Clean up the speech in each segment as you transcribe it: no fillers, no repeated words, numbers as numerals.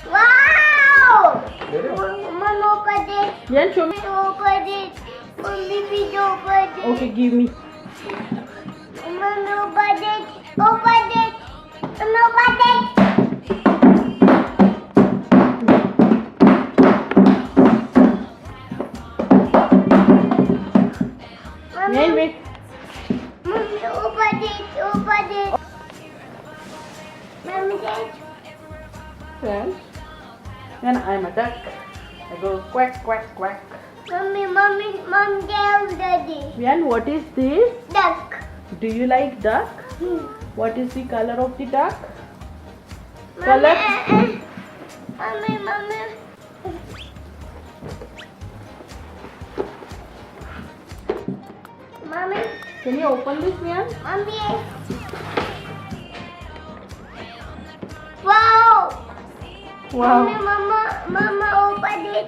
Wow! Mama, open it. Viaan, show me. Open it. Mommy, please open it. Okay, give me. Mama, open it. Open it. Mama, open it. Viaan, wait. Mommy, open it. Open it. Mommy, Viaan, Viaan, I'm a duck. I go quack, quack, quack. Mom, tell Daddy. Viaan, what is this? Duck. Do you like duck? What is the color of the duck? Mommy, Color? Mommy. Mommy, Can you open this, Viaan? Mommy. Wow. Wow. Mama, open it.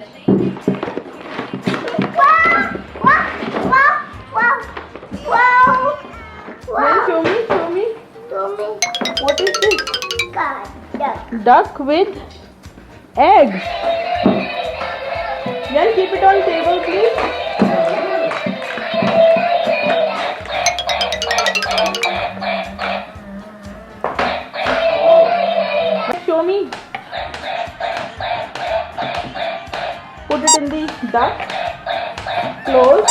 Wow. Viaan, show me, show me. Mommy, What is this? God, duck. Duck with eggs. Viaan, keep it on table, please. Show me. Put it in the duck. Close.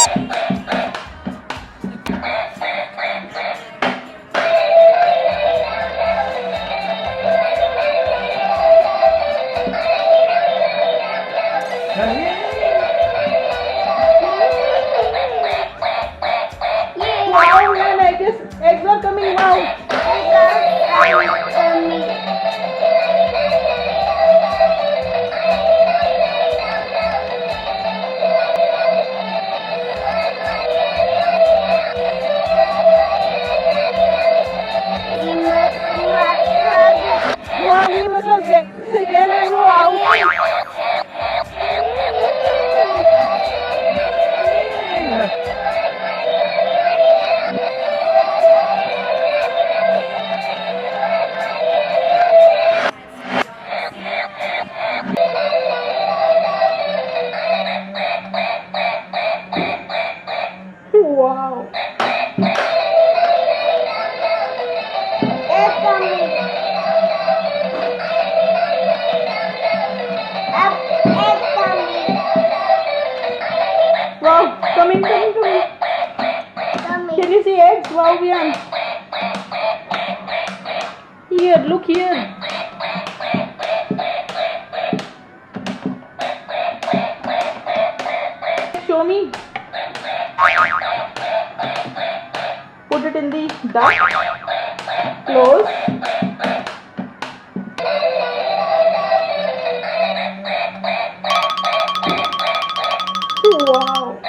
Wow, man, I guess eggs are coming. Wow. Wow, we must have together. Wow. Wow. It's coming. Up, it's coming. Wow, coming. Coming. Can you see eggs? Wow, Viaan. Here, look here. Show me. Put it in the duck. Close. Wow.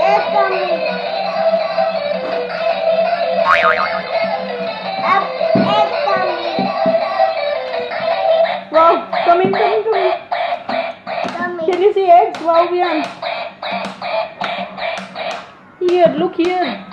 It's coming. Up, it's coming. Wow, coming. Coming. Can you see eggs? Wow, Viaan. Here, look here.